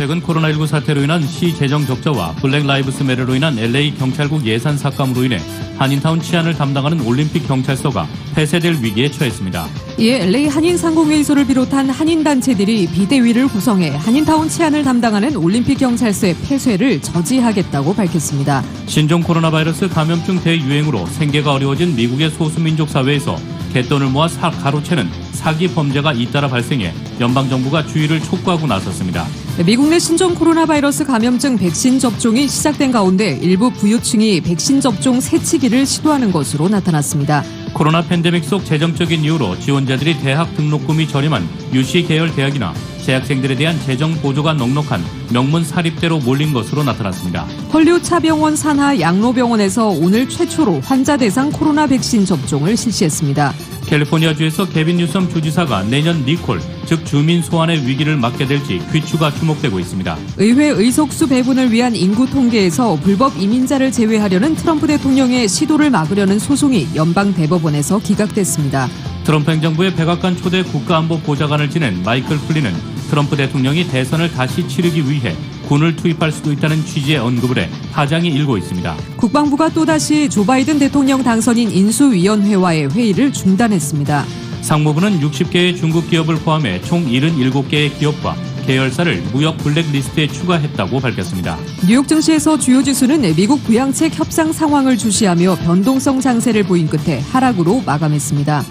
최근 코로나19 사태로 인한 시 재정 적자와 블랙 라이브스 매러로 인한 LA 경찰국 예산 삭감으로 인해 한인타운 치안을 담당하는 올림픽 경찰서가 폐쇄될 위기에 처했습니다. 이에 LA 한인상공회의소를 비롯한 한인단체들이 비대위를 구성해 한인타운 치안을 담당하는 올림픽 경찰서의 폐쇄를 저지하겠다고 밝혔습니다. 신종 코로나 바이러스 감염증 대유행으로 생계가 어려워진 미국의 소수민족 사회에서 갯돈을 모아 가로채는 사기 범죄가 잇따라 발생해 연방정부가 주의를 촉구하고 나섰습니다. 미국 내 신종 코로나 바이러스 감염증 백신 접종이 시작된 가운데 일부 부유층이 백신 접종 새치기를 시도하는 것으로 나타났습니다. 코로나 팬데믹 속 재정적인 이유로 지원자들이 대학 등록금이 저렴한 유시 계열 대학이나 재학생들에 대한 재정 보조가 넉넉한 명문 사립대로 몰린 것으로 나타났습니다. 헐리우드 차병원 산하 양로병원에서 오늘 최초로 환자 대상 코로나 백신 접종을 실시했습니다. 캘리포니아주에서 개빈 뉴섬 주지사가 내년 리콜, 즉 주민 소환의 위기를 맞게 될지 귀추가 주목되고 있습니다. 의회 의석수 배분을 위한 인구 통계에서 불법 이민자를 제외하려는 트럼프 대통령의 시도를 막으려는 소송이 연방 대법원에서 기각됐습니다. 트럼프 행정부의 백악관 초대 국가안보보좌관을 지낸 마이클 플린은 트럼프 대통령이 대선을 다시 치르기 위해 군을 투입할 수도 있다는 취지의 언급을 해 파장이 일고 있습니다. 국방부가 또다시 조 바이든 대통령 당선인 인수위원회와의 회의를 중단했습니다. 상무부는 60개의 중국 기업을 포함해 총 77개의 기업과 계열사를 무역 블랙리스트에 추가했다고 밝혔습니다. 뉴욕 증시에서 주요 지수는 미국 부양책 협상 상황을 주시하며 변동성 장세를 보인 끝에 하락으로 마감했습니다.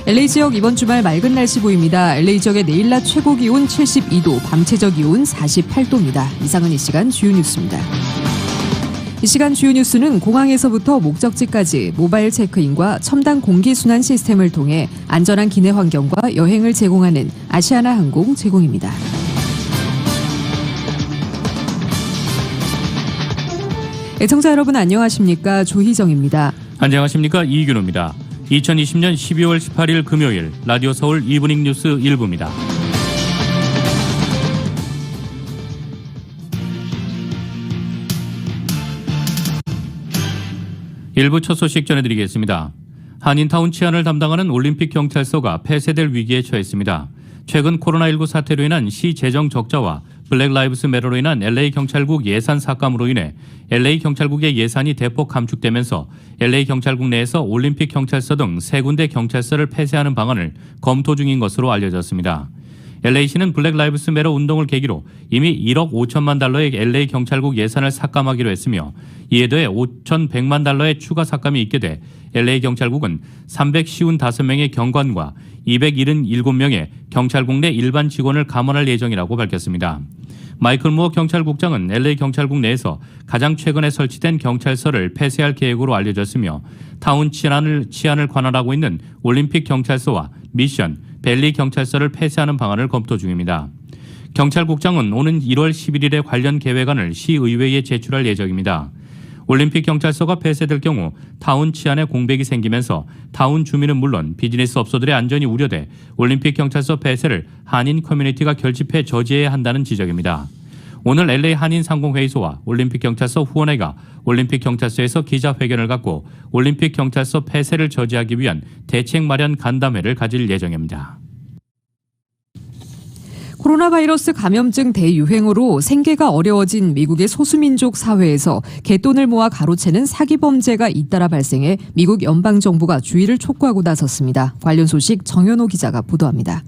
LA 지역 이번 주말 맑은 날씨 보입니다. LA 지역의 내일 낮 최고 기온 72도, 밤 최저 기온 48도입니다. 이상은 이 시간 주요 뉴스입니다. 이 시간 주요 뉴스는 공항에서부터 목적지까지 모바일 체크인과 첨단 공기순환 시스템을 통해 안전한 기내 환경과 여행을 제공하는 아시아나 항공 제공입니다. 애청자 여러분 안녕하십니까? 조희정입니다. 안녕하십니까? 이균호입니다. 2020년 12월 18일 금요일 라디오 서울 이브닝 뉴스 1부입니다. 일부 첫 소식 전해드리겠습니다. 한인타운 치안을 담당하는 올림픽 경찰서가 폐쇄될 위기에 처했습니다. 최근 코로나19 사태로 인한 시 재정 적자와 블랙 라이브스 매러로 인한 LA 경찰국 예산 삭감으로 인해 LA 경찰국의 예산이 대폭 감축되면서 LA 경찰국 내에서 올림픽 경찰서 등 3군데 경찰서를 폐쇄하는 방안을 검토 중인 것으로 알려졌습니다. LA시는 블랙 라이브스 매러 운동을 계기로 이미 1억 5천만 달러의 LA 경찰국 예산을 삭감하기로 했으며 이에 더해 5,100만 달러의 추가 삭감이 있게 돼 LA 경찰국은 355명의 경관과 277명의 경찰국 내 일반 직원을 감원할 예정이라고 밝혔습니다. 마이클 무어 경찰국장은 LA 경찰국 내에서 가장 최근에 설치된 경찰서를 폐쇄할 계획으로 알려졌으며 타운 치안을 관할하고 있는 올림픽 경찰서와 미션, 벨리 경찰서를 폐쇄하는 방안을 검토 중입니다. 경찰국장은 오는 1월 11일에 관련 계획안을 시의회에 제출할 예정입니다. 올림픽 경찰서가 폐쇄될 경우 타운 치안에 공백이 생기면서 타운 주민은 물론 비즈니스 업소들의 안전이 우려돼 올림픽 경찰서 폐쇄를 한인 커뮤니티가 결집해 저지해야 한다는 지적입니다. 오늘 LA 한인상공회의소와 올림픽 경찰서 후원회가 올림픽 경찰서에서 기자회견을 갖고 올림픽 경찰서 폐쇄를 저지하기 위한 대책 마련 간담회를 가질 예정입니다. 코로나 바이러스 감염증 대유행으로 생계가 어려워진 미국의 소수민족 사회에서 갯돈을 모아 가로채는 사기 범죄가 잇따라 발생해 미국 연방정부가 주의를 촉구하고 나섰습니다. 관련 소식 정현호 기자가 보도합니다.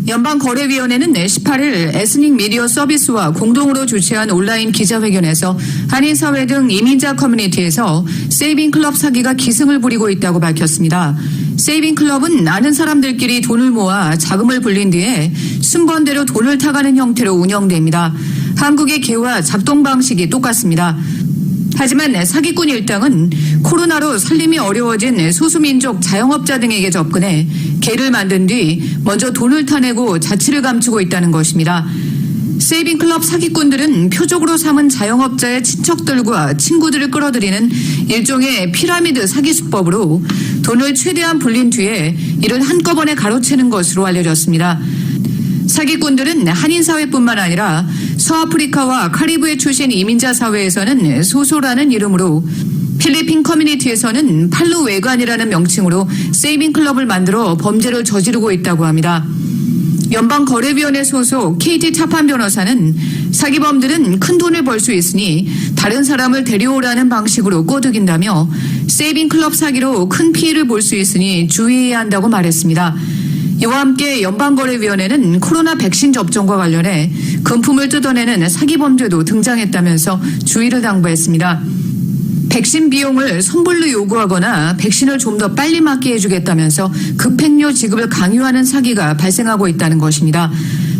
연방거래위원회는 18일 에스닉 미디어 서비스와 공동으로 주최한 온라인 기자회견에서 한인사회 등 이민자 커뮤니티에서 세이빙클럽 사기가 기승을 부리고 있다고 밝혔습니다. 세이빙클럽은 아는 사람들끼리 돈을 모아 자금을 불린 뒤에 순번대로 돈을 타가는 형태로 운영됩니다. 한국의 개와 작동 방식이 똑같습니다. 하지만 사기꾼 일당은 코로나로 살림이 어려워진 소수민족 자영업자 등에게 접근해 개를 만든 뒤 먼저 돈을 타내고 자취를 감추고 있다는 것입니다. 세이빙클럽 사기꾼들은 표적으로 삼은 자영업자의 친척들과 친구들을 끌어들이는 일종의 피라미드 사기 수법으로 돈을 최대한 불린 뒤에 이를 한꺼번에 가로채는 것으로 알려졌습니다. 사기꾼들은 한인사회뿐만 아니라 서아프리카와 카리브해 출신 이민자 사회에서는 소소라는 이름으로 필리핀 커뮤니티에서는 팔루 외관이라는 명칭으로 세이빙클럽을 만들어 범죄를 저지르고 있다고 합니다. 연방거래위원회 소속 KT 타판 변호사는 사기범들은 큰 돈을 벌 수 있으니 다른 사람을 데려오라는 방식으로 꼬드긴다며 세이빙클럽 사기로 큰 피해를 볼 수 있으니 주의해야 한다고 말했습니다. 이와 함께 연방거래위원회는 코로나 백신 접종과 관련해 금품을 뜯어내는 사기범죄도 등장했다면서 주의를 당부했습니다. 백신 비용을 선불로 요구하거나 백신을 좀 더 빨리 맞게 해주겠다면서 급행료 지급을 강요하는 사기가 발생하고 있다는 것입니다.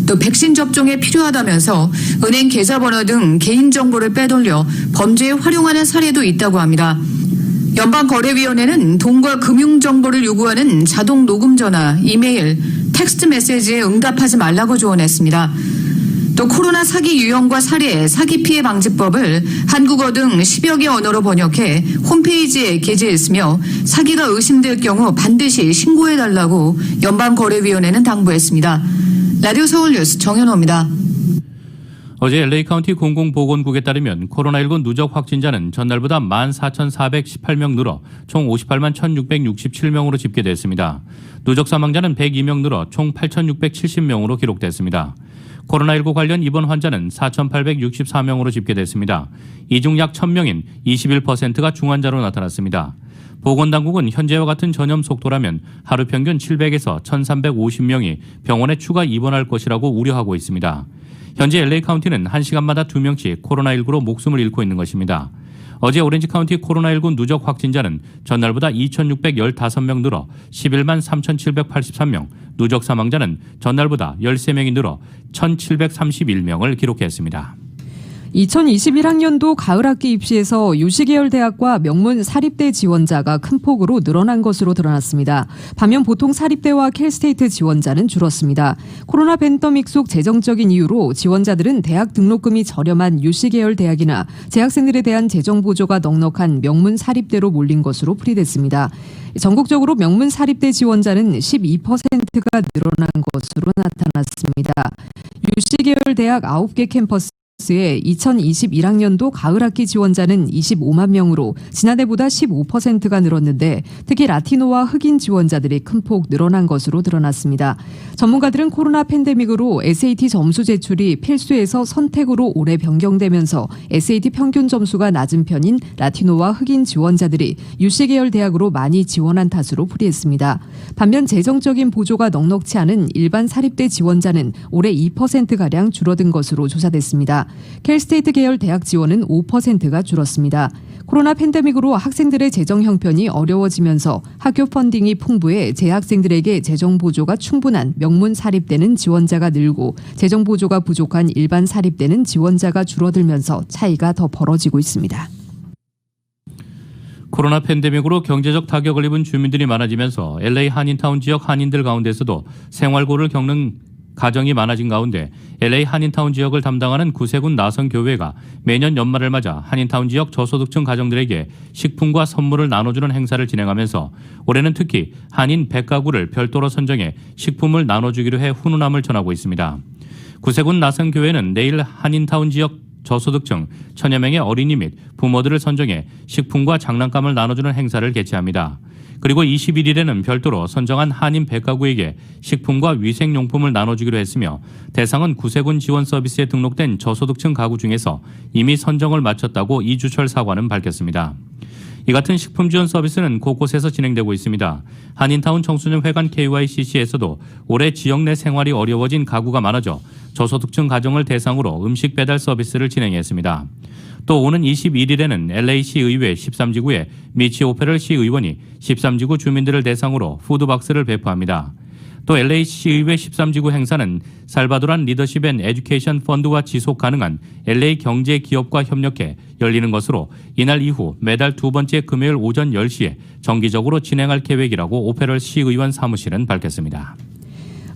또 백신 접종에 필요하다면서 은행 계좌번호 등 개인정보를 빼돌려 범죄에 활용하는 사례도 있다고 합니다. 연방거래위원회는 돈과 금융정보를 요구하는 자동 녹음전화, 이메일, 텍스트 메시지에 응답하지 말라고 조언했습니다. 또 코로나 사기 유형과 사례, 사기 피해 방지법을 한국어 등 10여 개 언어로 번역해 홈페이지에 게재했으며 사기가 의심될 경우 반드시 신고해달라고 연방거래위원회는 당부했습니다. 라디오 서울뉴스 정현호입니다. 어제 LA 카운티 공공보건국에 따르면 코로나19 누적 확진자는 전날보다 14,418명 늘어 총 58만 1,667명으로 집계됐습니다. 누적 사망자는 102명 늘어 총 8,670명으로 기록됐습니다. 코로나19 관련 입원 환자는 4,864명으로 집계됐습니다. 이 중 약 1,000명인 21%가 중환자로 나타났습니다. 보건당국은 현재와 같은 전염 속도라면 하루 평균 700에서 1,350명이 병원에 추가 입원할 것이라고 우려하고 있습니다. 현재 LA 카운티는 1시간마다 2명씩 코로나19로 목숨을 잃고 있는 것입니다. 어제 오렌지 카운티 코로나19 누적 확진자는 전날보다 2,615명 늘어 11만 3,783명, 누적 사망자는 전날보다 13명이 늘어 1,731명을 기록했습니다. 2021학년도 가을학기 입시에서 유시계열 대학과 명문 사립대 지원자가 큰 폭으로 늘어난 것으로 드러났습니다. 반면 보통 사립대와 캘스테이트 지원자는 줄었습니다. 코로나 팬데믹 속 재정적인 이유로 지원자들은 대학 등록금이 저렴한 유시계열 대학이나 재학생들에 대한 재정 보조가 넉넉한 명문 사립대로 몰린 것으로 풀이됐습니다. 전국적으로 명문 사립대 지원자는 12%가 늘어난 것으로 나타났습니다. 유시계열 대학 9개 캠퍼스 의 2021학년도 가을학기 지원자는 25만 명으로 지난해보다 15%가 늘었는데 특히 라티노와 흑인 지원자들이 큰 폭 늘어난 것으로 드러났습니다. 전문가들은 코로나 팬데믹으로 SAT 점수 제출이 필수에서 선택으로 올해 변경되면서 SAT 평균 점수가 낮은 편인 라티노와 흑인 지원자들이 유시계열 대학으로 많이 지원한 탓으로 풀이했습니다. 반면 재정적인 보조가 넉넉치 않은 일반 사립대 지원자는 올해 2%가량 줄어든 것으로 조사됐습니다. 캘스테이트 계열 대학 지원은 5%가 줄었습니다. 코로나 팬데믹으로 학생들의 재정 형편이 어려워지면서 학교 펀딩이 풍부해 재학생들에게 재정 보조가 충분한 명문 사립대는 지원자가 늘고 재정 보조가 부족한 일반 사립대는 지원자가 줄어들면서 차이가 더 벌어지고 있습니다. 코로나 팬데믹으로 경제적 타격을 입은 주민들이 많아지면서 LA 한인타운 지역 한인들 가운데서도 생활고를 겪는 가정이 많아진 가운데 LA 한인타운 지역을 담당하는 구세군 나선교회가 매년 연말을 맞아 한인타운 지역 저소득층 가정들에게 식품과 선물을 나눠주는 행사를 진행하면서 올해는 특히 한인 100가구를 별도로 선정해 식품을 나눠주기로 해 훈훈함을 전하고 있습니다. 구세군 나선교회는 내일 한인타운 지역 저소득층 1,000여 명의 어린이 및 부모들을 선정해 식품과 장난감을 나눠주는 행사를 개최합니다. 그리고 21일에는 별도로 선정한 한인 100가구에게 식품과 위생용품을 나눠주기로 했으며 대상은 구세군 지원 서비스에 등록된 저소득층 가구 중에서 이미 선정을 마쳤다고 이주철 사관은 밝혔습니다. 이 같은 식품 지원 서비스는 곳곳에서 진행되고 있습니다. 한인타운 청소년 회관 KYCC에서도 올해 지역 내 생활이 어려워진 가구가 많아져 저소득층 가정을 대상으로 음식 배달 서비스를 진행했습니다. 또 오는 21일에는 LA시 의회 13지구의 미치 오페럴 시의원이 13지구 주민들을 대상으로 푸드박스를 배포합니다. 또 LA시 의회 13지구 행사는 살바도란 리더십 앤 에듀케이션 펀드와 지속 가능한 LA 경제 기업과 협력해 열리는 것으로 이날 이후 매달 두 번째 금요일 오전 10시에 정기적으로 진행할 계획이라고 오페럴 시의원 사무실은 밝혔습니다.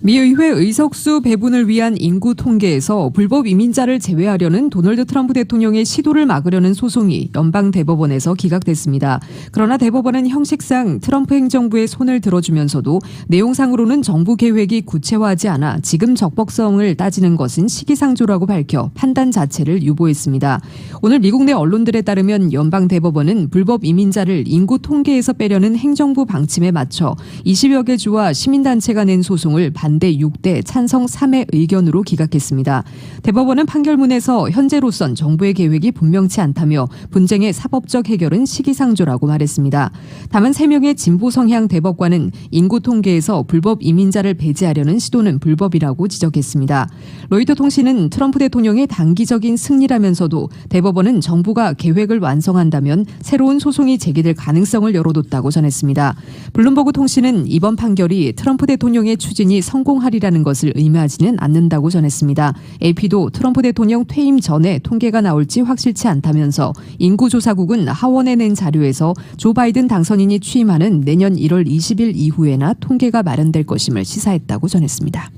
미 의회 의석수 배분을 위한 인구 통계에서 불법 이민자를 제외하려는 도널드 트럼프 대통령의 시도를 막으려는 소송이 연방 대법원에서 기각됐습니다. 그러나 대법원은 형식상 트럼프 행정부의 손을 들어주면서도 내용상으로는 정부 계획이 구체화하지 않아 지금 적법성을 따지는 것은 시기상조라고 밝혀 판단 자체를 유보했습니다. 오늘 미국 내 언론들에 따르면 연방 대법원은 불법 이민자를 인구 통계에서 빼려는 행정부 방침에 맞춰 20여 개 주와 시민단체가 낸 소송을 반대 반대 6대 찬성 3의 의견으로 기각했습니다. 대법원은 판결문에서 현재로선 정부의 계획이 분명치 않다며 분쟁의 사법적 해결은 시기상조라고 말했습니다. 다만 3명의 진보 성향 대법관은 인구 통계에서 불법 이민자를 배제하려는 시도는 불법이라고 지적했습니다. 로이터 통신은 트럼프 대통령의 단기적인 승리라면서도 대법원은 정부가 계획을 완성한다면 새로운 소송이 제기될 가능성을 열어뒀다고 전했습니다. 블룸버그 통신은 이번 판결이 트럼프 대통령의 추진이 성공하리라는 것을 의미하지는 않는다고 전했습니다. AP도 트럼프 대통령 퇴임 전에 통계가 나올지 확실치 않다면서 인구조사국은 하원에 낸 자료에서 조 바이든 당선인이 취임하는 내년 1월 20일 이후에나 통계가 마련될 것임을 시사했다고 전했습니다.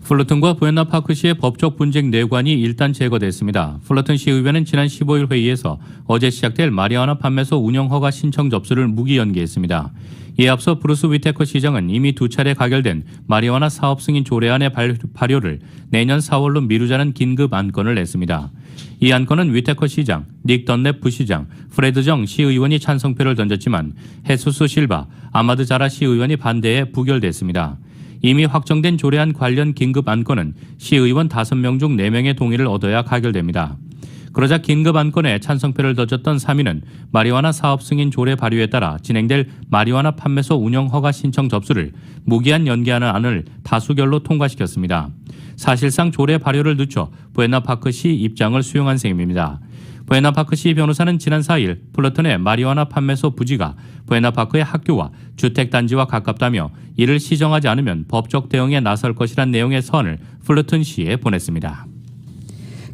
풀러튼과 부엔나 파크시의 법적 분쟁 내관이 일단 제거됐습니다. 풀러튼 시의회는 지난 15일 회의에서 어제 시작될 마리화나 판매소 운영 허가 신청 접수를 무기 연기했습니다. 이에 앞서 브루스 위테커 시장은 이미 2차례 가결된 마리화나 사업 승인 조례안의 발효를 내년 4월로 미루자는 긴급 안건을 냈습니다. 이 안건은 위테커 시장, 닉 던랩 부시장, 프레드 정 시의원이 찬성표를 던졌지만 헤수스 실바, 아마드 자라 시의원이 반대해 부결됐습니다. 이미 확정된 조례안 관련 긴급 안건은 시의원 5명 중 4명의 동의를 얻어야 가결됩니다. 그러자 긴급 안건에 찬성표를 던졌던 3위는 마리화나 사업 승인 조례 발효에 따라 진행될 마리화나 판매소 운영 허가 신청 접수를 무기한 연기하는 안을 다수결로 통과시켰습니다. 사실상 조례 발효를 늦춰 부엔나 파크시 입장을 수용한 셈입니다. 부엔나 파크시 변호사는 지난 4일 풀러튼의 마리화나 판매소 부지가 부엔나 파크의 학교와 주택단지와 가깝다며 이를 시정하지 않으면 법적 대응에 나설 것이란 내용의 서한을 풀러튼시에 보냈습니다.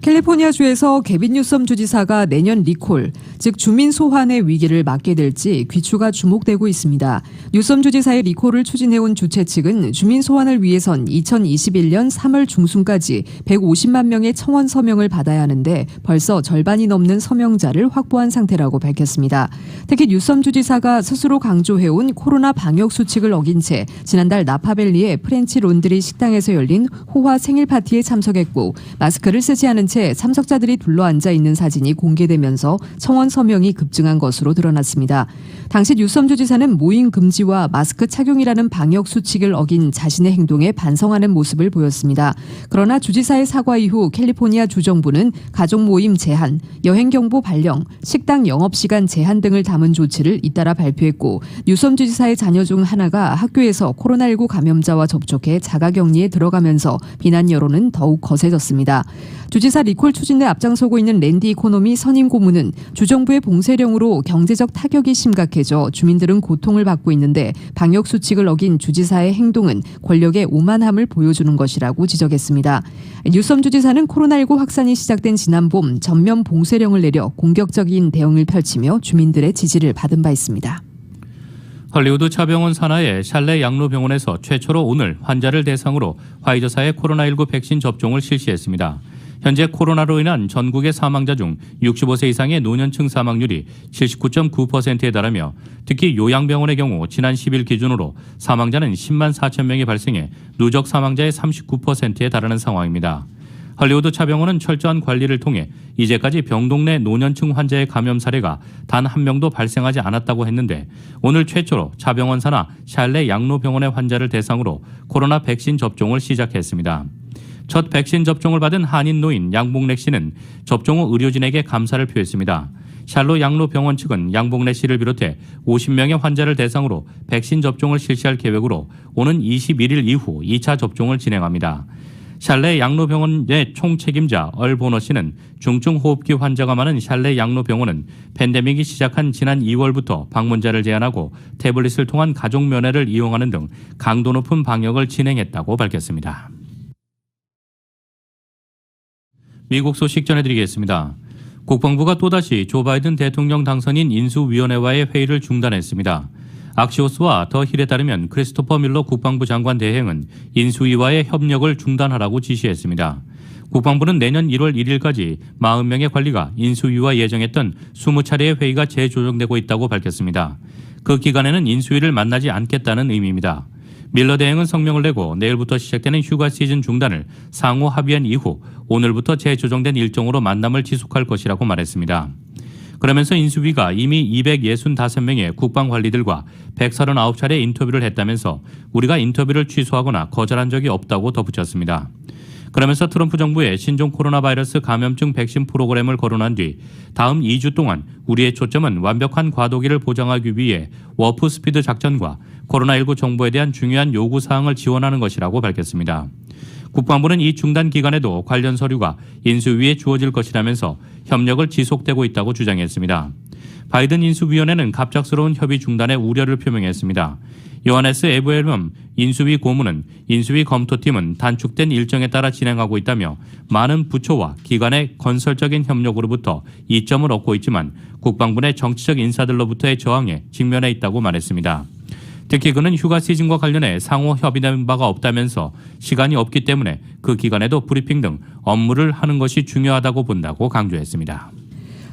캘리포니아주에서 게빈 뉴섬 주지사가 내년 리콜, 즉 주민 소환의 위기를 맞게 될지 귀추가 주목되고 있습니다. 뉴섬 주지사의 리콜을 추진해온 주최 측은 주민 소환을 위해선 2021년 3월 중순까지 150만 명의 청원 서명을 받아야 하는데 벌써 절반이 넘는 서명자를 확보한 상태라고 밝혔습니다. 특히 뉴섬 주지사가 스스로 강조해온 코로나 방역 수칙을 어긴 채 지난달 나파밸리의 프렌치 론드리 식당에서 열린 호화 생일 파티에 참석했고 마스크를 쓰지 않은 채 참석자들이 둘러앉아 있는 사진이 공개되면서 청원 서명이 급증한 것으로 드러났습니다. 당시 뉴섬 주지사는 모임 금지와 마스크 착용이라는 방역 수칙을 어긴 자신의 행동에 반성하는 모습을 보였습니다. 그러나 주지사의 사과 이후 캘리포니아 주정부는 가족 모임 제한, 여행 경보 발령, 식당 영업시간 제한 등을 담은 조치를 잇따라 발표했고 뉴섬 주지사의 자녀 중 하나가 학교에서 코로나19 감염자와 접촉해 자가격리에 들어가면서 비난 여론은 더욱 거세졌습니다. 주지사 리콜 추진에 앞장서고 있는 랜디 이코노미 선임 고문은 주정부의 봉쇄령으로 경제적 타격이 심각해져 주민들은 고통을 받고 있는데 방역 수칙을 어긴 주지사의 행동은 권력의 오만함을 보여주는 것이라고 지적했습니다. 뉴섬 주지사는 코로나19 확산이 시작된 지난 봄 전면 봉쇄령을 내려 공격적인 대응을 펼치며 주민들의 지지를 받은 바 있습니다. 헐리우드 차병원 산하의 샬레 양로병원에서 최초로 오늘 환자를 대상으로 화이저사의 코로나19 백신 접종을 실시했습니다. 현재 코로나로 인한 전국의 사망자 중 65세 이상의 노년층 사망률이 79.9%에 달하며 특히 요양병원의 경우 지난 10일 기준으로 사망자는 10만 4천 명이 발생해 누적 사망자의 39%에 달하는 상황입니다. 헐리우드 차병원은 철저한 관리를 통해 이제까지 병동 내 노년층 환자의 감염 사례가 단 한 명도 발생하지 않았다고 했는데 오늘 최초로 차병원 산하 샬레 양로병원의 환자를 대상으로 코로나 백신 접종을 시작했습니다. 첫 백신 접종을 받은 한인 노인 양봉래 씨는 접종 후 의료진에게 감사를 표했습니다. 샬로 양로병원 측은 양봉래 씨를 비롯해 50명의 환자를 대상으로 백신 접종을 실시할 계획으로 오는 21일 이후 2차 접종을 진행합니다. 샬레 양로병원의 총책임자 얼보너 씨는 중증 호흡기 환자가 많은 샬레 양로병원은 팬데믹이 시작한 지난 2월부터 방문자를 제한하고 태블릿을 통한 가족 면회를 이용하는 등 강도 높은 방역을 진행했다고 밝혔습니다. 미국 소식 전해드리겠습니다. 국방부가 또다시 조 바이든 대통령 당선인 인수위원회와의 회의를 중단했습니다. 악시오스와 더 힐에 따르면 크리스토퍼 밀러 국방부 장관 대행은 인수위와의 협력을 중단하라고 지시했습니다. 국방부는 내년 1월 1일까지 40명의 관리가 인수위와 예정했던 20차례의 회의가 재조정되고 있다고 밝혔습니다. 그 기간에는 인수위를 만나지 않겠다는 의미입니다. 밀러 대행은 성명을 내고 내일부터 시작되는 휴가 시즌 중단을 상호 합의한 이후 오늘부터 재조정된 일정으로 만남을 지속할 것이라고 말했습니다. 그러면서 인수위가 이미 265명의 국방관리들과 139차례 인터뷰를 했다면서 우리가 인터뷰를 취소하거나 거절한 적이 없다고 덧붙였습니다. 그러면서 트럼프 정부의 신종 코로나 바이러스 감염증 백신 프로그램을 거론한 뒤 다음 2주 동안 우리의 초점은 완벽한 과도기를 보장하기 위해 워프 스피드 작전과 코로나19 정보에 대한 중요한 요구사항을 지원하는 것이라고 밝혔습니다. 국방부는 이 중단 기간에도 관련 서류가 인수위에 주어질 것이라면서 협력을 지속되고 있다고 주장했습니다. 바이든 인수위원회는 갑작스러운 협의 중단에 우려를 표명했습니다. 요하네스 에브엘럼 인수위 고문은 인수위 검토팀은 단축된 일정에 따라 진행하고 있다며 많은 부처와 기관의 건설적인 협력으로부터 이점을 얻고 있지만 국방부 내 정치적 인사들로부터의 저항에 직면해 있다고 말했습니다. 특히 그는 휴가 시즌과 관련해 상호 협의된 바가 없다면서 시간이 없기 때문에 그 기간에도 브리핑 등 업무를 하는 것이 중요하다고 본다고 강조했습니다.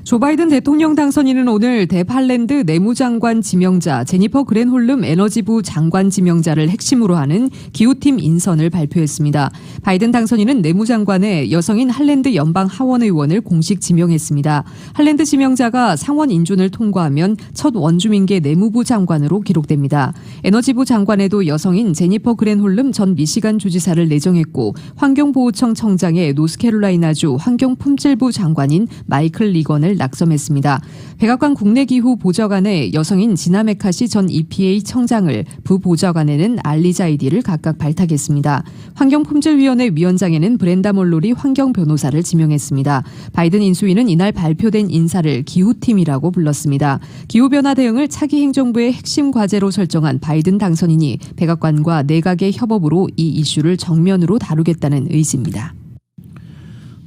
조 바이든 대통령 당선인은 오늘 대팔랜드 내무장관 지명자 제니퍼 그랜홀름 에너지부 장관 지명자를 핵심으로 하는 기후팀 인선을 발표했습니다. 바이든 당선인은 내무장관에 여성인 할랜드 연방 하원의원을 공식 지명했습니다. 할랜드 지명자가 상원 인준을 통과하면 첫 원주민계 내무부 장관으로 기록됩니다. 에너지부 장관에도 여성인 제니퍼 그랜홀름 전 미시간 주지사를 내정했고 환경보호청 청장에 노스캐롤라이나주 환경품질부 장관인 마이클 리건을 낙점했습니다. 백악관 국내기후 보좌관에 여성인 지나 메카시 전 EPA 청장을, 부보좌관에는 알리 자이디를 각각 발탁했습니다. 환경품질위원회 위원장에는 브렌다 몰로리 환경변호사를 지명했습니다. 바이든 인수위는 이날 발표된 인사를 기후팀이라고 불렀습니다. 기후변화 대응을 차기 행정부의 핵심 과제로 설정한 바이든 당선인이 백악관과 내각의 협업으로 이 이슈를 정면으로 다루겠다는 의지입니다.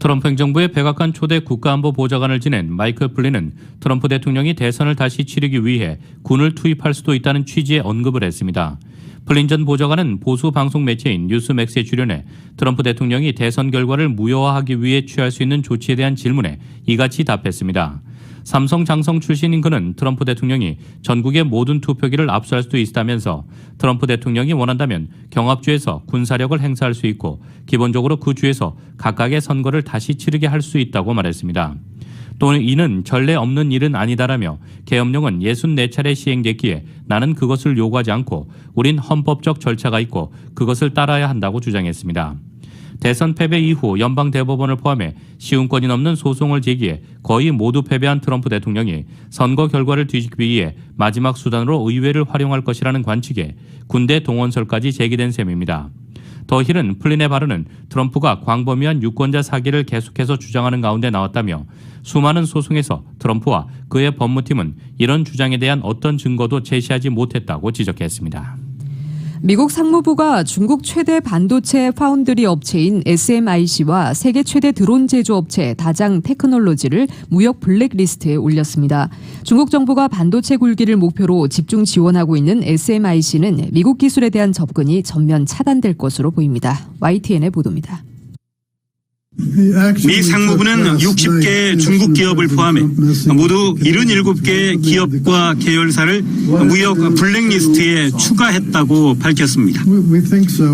트럼프 행정부의 백악관 초대 국가안보보좌관을 지낸 마이클 플린은 트럼프 대통령이 대선을 다시 치르기 위해 군을 투입할 수도 있다는 취지의 언급을 했습니다. 플린 전 보좌관은 보수 방송 매체인 뉴스맥스에 출연해 트럼프 대통령이 대선 결과를 무효화하기 위해 취할 수 있는 조치에 대한 질문에 이같이 답했습니다. 삼성 장성 출신인 그는 트럼프 대통령이 전국의 모든 투표기를 압수할 수도 있다면서 트럼프 대통령이 원한다면 경합주에서 군사력을 행사할 수 있고 기본적으로 그 주에서 각각의 선거를 다시 치르게 할 수 있다고 말했습니다. 또 이는 전례 없는 일은 아니다라며 계엄령은 64차례 시행됐기에 나는 그것을 요구하지 않고 우린 헌법적 절차가 있고 그것을 따라야 한다고 주장했습니다. 대선 패배 이후 연방대법원을 포함해 시운건이 넘는 소송을 제기해 거의 모두 패배한 트럼프 대통령이 선거 결과를 뒤집기 위해 마지막 수단으로 의회를 활용할 것이라는 관측에 군대 동원설까지 제기된 셈입니다. 더 힐은 플린의 발언은 트럼프가 광범위한 유권자 사기를 계속해서 주장하는 가운데 나왔다며 수많은 소송에서 트럼프와 그의 법무팀은 이런 주장에 대한 어떤 증거도 제시하지 못했다고 지적했습니다. 미국 상무부가 중국 최대 반도체 파운드리 업체인 SMIC와 세계 최대 드론 제조업체 다장 테크놀로지를 무역 블랙리스트에 올렸습니다. 중국 정부가 반도체 굴기를 목표로 집중 지원하고 있는 SMIC는 미국 기술에 대한 접근이 전면 차단될 것으로 보입니다. YTN의 보도입니다. 미 상무부는 60개 중국 기업을 포함해 모두 77개 기업과 계열사를 무역 블랙리스트에 추가했다고 밝혔습니다.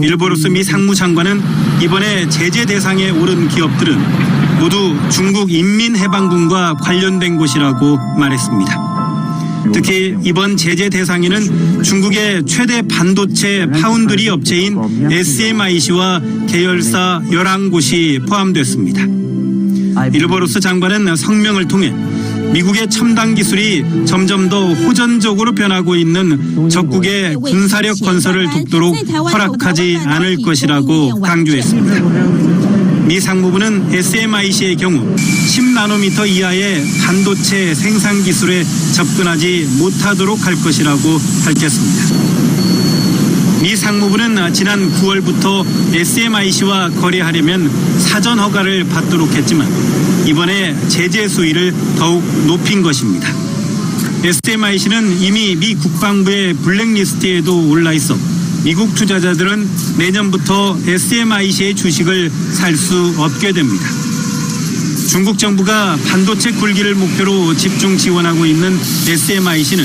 일보로서 미 상무장관은 이번에 제재 대상에 오른 기업들은 모두 중국 인민해방군과 관련된 곳이라고 말했습니다. 특히 이번 제재 대상에는 중국의 최대 반도체 파운드리 업체인 SMIC와 계열사 11곳이 포함됐습니다. 일보로스 장관은 성명을 통해 미국의 첨단 기술이 점점 더 호전적으로 변하고 있는 적국의 군사력 건설을 돕도록 허락하지 않을 것이라고 강조했습니다. 미 상무부는 SMIC의 경우 10나노미터 이하의 반도체 생산 기술에 접근하지 못하도록 할 것이라고 밝혔습니다. 미 상무부는 지난 9월부터 SMIC와 거래하려면 사전 허가를 받도록 했지만 이번에 제재 수위를 더욱 높인 것입니다. SMIC는 이미 미 국방부의 블랙리스트에도 올라 있어 미국 투자자들은 내년부터 SMIC의 주식을 살 수 없게 됩니다. 중국 정부가 반도체 굴기를 목표로 집중 지원하고 있는 SMIC는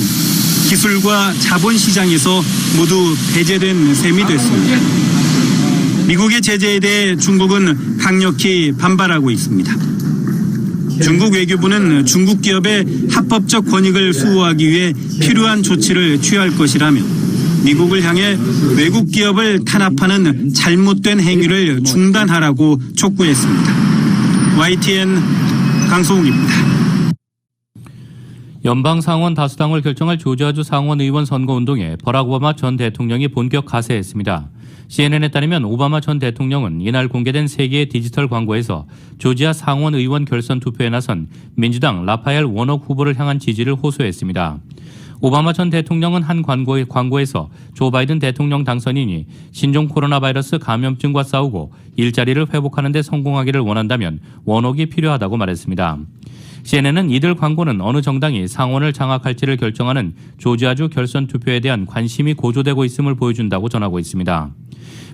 기술과 자본 시장에서 모두 배제된 셈이 됐습니다. 미국의 제재에 대해 중국은 강력히 반발하고 있습니다. 중국 외교부는 중국 기업의 합법적 권익을 수호하기 위해 필요한 조치를 취할 것이라며 미국을 향해 외국 기업을 탄압하는 잘못된 행위를 중단하라고 촉구했습니다. YTN 강소웅입니다. 연방 상원 다수당을 결정할 조지아주 상원 의원 선거운동에 버락 오바마 전 대통령이 본격 가세했습니다. CNN에 따르면 오바마 전 대통령은 이날 공개된 3개의 디지털 광고에서 조지아 상원 의원 결선 투표에 나선 민주당 라파엘 워녹 후보를 향한 지지를 호소했습니다. 오바마 전 대통령은 한 광고에서 조 바이든 대통령 당선인이 신종 코로나 바이러스 감염증과 싸우고 일자리를 회복하는 데 성공하기를 원한다면 워녹이 필요하다고 말했습니다. CNN은 이들 광고는 어느 정당이 상원을 장악할지를 결정하는 조지아주 결선 투표에 대한 관심이 고조되고 있음을 보여준다고 전하고 있습니다.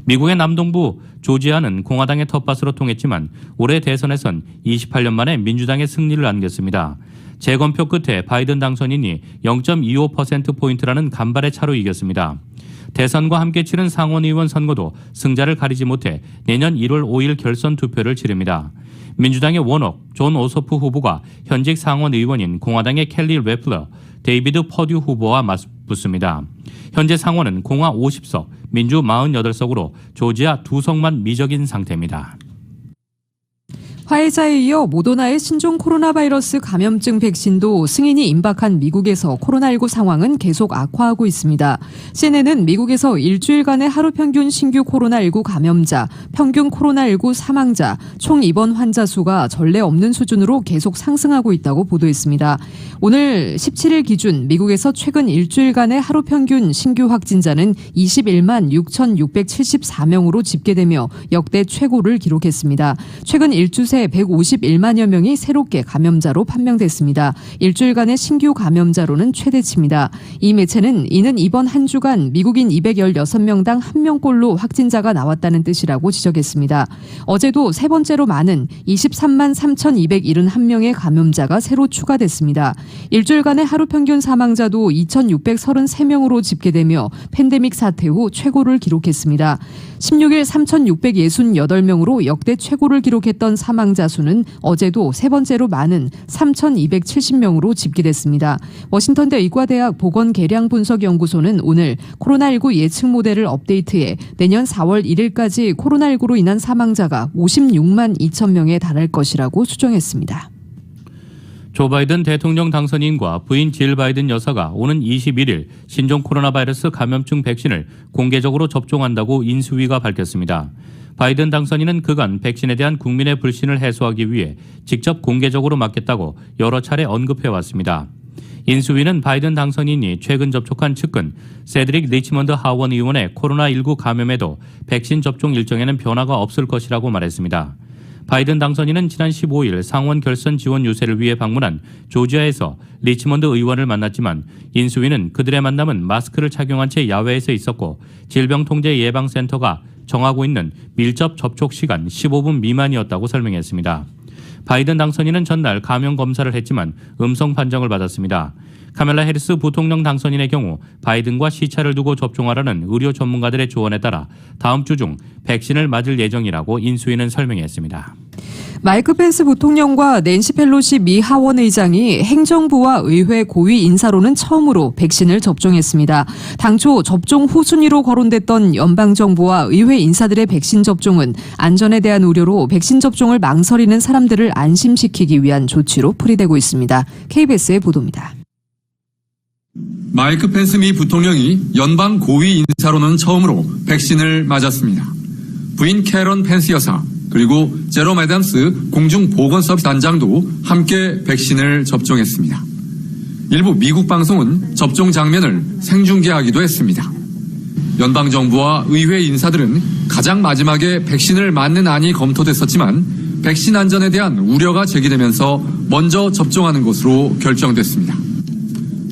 미국의 남동부 조지아는 공화당의 텃밭으로 통했지만 올해 대선에선 28년 만에 민주당의 승리를 안겼습니다. 재검표 끝에 바이든 당선인이 0.25%포인트라는 간발의 차로 이겼습니다. 대선과 함께 치른 상원의원 선거도 승자를 가리지 못해 내년 1월 5일 결선 투표를 치릅니다. 민주당의 워녹, 존 오소프 후보가 현직 상원 의원인 공화당의 켈리 래플러, 데이비드 퍼듀 후보와 맞붙습니다. 현재 상원은 공화 50석, 민주 48석으로 조지아 2석만 미적인 상태입니다. 화이자에 이어 모더나의 신종 코로나 바이러스 감염증 백신도 승인이 임박한 미국에서 코로나19 상황은 계속 악화하고 있습니다. CNN은 미국에서 일주일간의 하루 평균 신규 코로나19 감염자, 평균 코로나19 사망자, 총 입원 환자 수가 전례 없는 수준으로 계속 상승하고 있다고 보도했습니다. 오늘 17일 기준 미국에서 최근 일주일간의 하루 평균 신규 확진자는 21만 6,674명으로 집계되며 역대 최고를 기록했습니다. 최근 일주 새 151만여 명이 새롭게 감염자로 판명됐습니다. 일주일간의 신규 감염자로는 최대치입니다. 이 매체는 이는 이번 한 주간 미국인 216명당 1명꼴로 확진자가 나왔다는 뜻이라고 지적했습니다. 어제도 세 번째로 많은 23만 3,271명의 감염자가 새로 추가됐습니다. 일주일간의 하루 평균 사망자도 2,633명으로 집계되며 팬데믹 사태 후 최고를 기록했습니다. 16일 3,668명으로 역대 최고를 기록했던 사망자 수는 어제도 세 번째로 많은 3,270명으로 집계됐습니다. 워싱턴대 의과대학 보건계량분석연구소는 오늘 코로나19 예측 모델을 업데이트해 내년 4월 1일까지 코로나19로 인한 사망자가 56만 2천 명에 달할 것이라고 수정했습니다. 조 바이든 대통령 당선인과 부인 질 바이든 여사가 오는 21일 신종 코로나 바이러스 감염증 백신을 공개적으로 접종한다고 인수위가 밝혔습니다. 바이든 당선인은 그간 백신에 대한 국민의 불신을 해소하기 위해 직접 공개적으로 맞겠다고 여러 차례 언급해왔습니다. 인수위는 바이든 당선인이 최근 접촉한 측근 세드릭 리치먼드 하원 의원의 코로나19 감염에도 백신 접종 일정에는 변화가 없을 것이라고 말했습니다. 바이든 당선인은 지난 15일 상원 결선 지원 유세를 위해 방문한 조지아에서 리치먼드 의원을 만났지만 인수위는 그들의 만남은 마스크를 착용한 채 야외에서 있었고 질병통제예방센터가 정하고 있는 밀접 접촉 시간 15분 미만이었다고 설명했습니다. 바이든 당선인은 전날 감염 검사를 했지만 음성 판정을 받았습니다. 카멜라 해리스 부통령 당선인의 경우 바이든과 시차를 두고 접종하라는 의료 전문가들의 조언에 따라 다음 주 중 백신을 맞을 예정이라고 인수위는 설명했습니다. 마이크 펜스 부통령과 낸시 펠로시 미 하원 의장이 행정부와 의회 고위 인사로는 처음으로 백신을 접종했습니다. 당초 접종 후순위로 거론됐던 연방정부와 의회 인사들의 백신 접종은 안전에 대한 우려로 백신 접종을 망설이는 사람들을 안심시키기 위한 조치로 풀이되고 있습니다. KBS의 보도입니다. 마이크 펜스 미 부통령이 연방 고위 인사로는 처음으로 백신을 맞았습니다. 부인 캐런 펜스 여사 그리고 제롬 애담스 공중보건서비스 단장도 함께 백신을 접종했습니다. 일부 미국 방송은 접종 장면을 생중계하기도 했습니다. 연방정부와 의회 인사들은 가장 마지막에 백신을 맞는 안이 검토됐었지만 백신 안전에 대한 우려가 제기되면서 먼저 접종하는 것으로 결정됐습니다.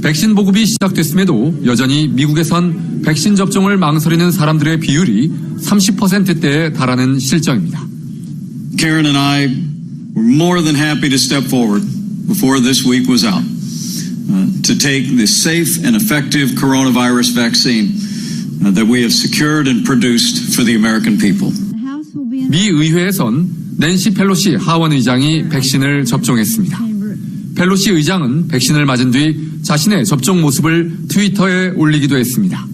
백신 보급이 시작됐음에도 여전히 미국에선 백신 접종을 망설이는 사람들의 비율이 30%대에 달하는 실정입니다. Karen and I were more than happy to step forward before this week was out to take the safe and effective coronavirus vaccine that we have secured and produced for the American people. 미 의회에선 낸시 펠로시 하원 의장이 백신을 접종했습니다. 펠로시 의장은 백신을 맞은 뒤 자신의 접종 모습을 트위터에 올리기도 했습니다.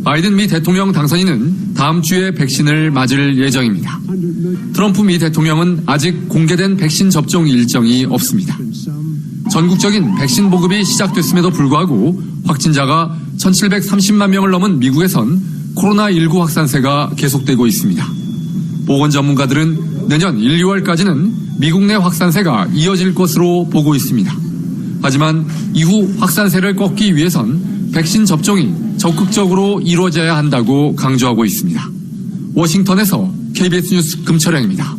바이든 미 대통령 당선인은 다음 주에 백신을 맞을 예정입니다. 트럼프 미 대통령은 아직 공개된 백신 접종 일정이 없습니다. 전국적인 백신 보급이 시작됐음에도 불구하고 확진자가 1,730만 명을 넘은 미국에선 코로나19 확산세가 계속되고 있습니다. 보건 전문가들은 내년 1, 2월까지는 미국 내 확산세가 이어질 것으로 보고 있습니다. 하지만 이후 확산세를 꺾기 위해선 백신 접종이 적극적으로 이루어져야 한다고 강조하고 있습니다. 워싱턴에서 KBS 뉴스 금철영입니다.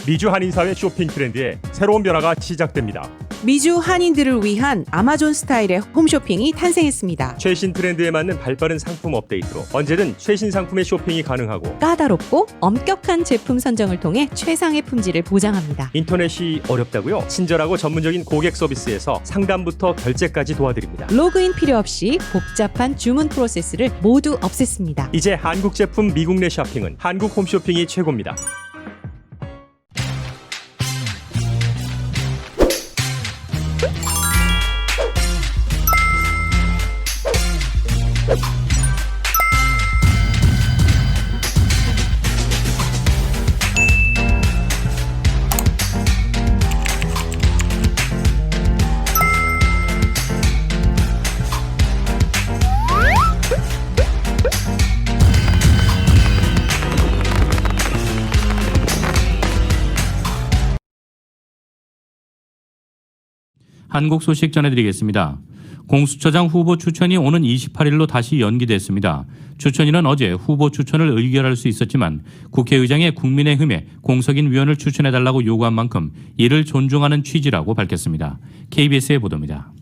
미주 한인사회 쇼핑 트렌드에 새로운 변화가 시작됩니다. 미주 한인들을 위한 아마존 스타일의 홈쇼핑이 탄생했습니다. 최신 트렌드에 맞는 발빠른 상품 업데이트로 언제든 최신 상품의 쇼핑이 가능하고 까다롭고 엄격한 제품 선정을 통해 최상의 품질을 보장합니다. 인터넷이 어렵다고요? 친절하고 전문적인 고객 서비스에서 상담부터 결제까지 도와드립니다. 로그인 필요 없이 복잡한 주문 프로세스를 모두 없앴습니다. 이제 한국 제품 미국 내 쇼핑은 한국 홈쇼핑이 최고입니다. 한국 소식 전해드리겠습니다. 공수처장 후보 추천이 오는 28일로 다시 연기됐습니다. 추천위는 어제 후보 추천을 의결할 수 있었지만 국회의장의 국민의힘에 공석인 위원을 추천해달라고 요구한 만큼 이를 존중하는 취지라고 밝혔습니다. KBS의 보도입니다.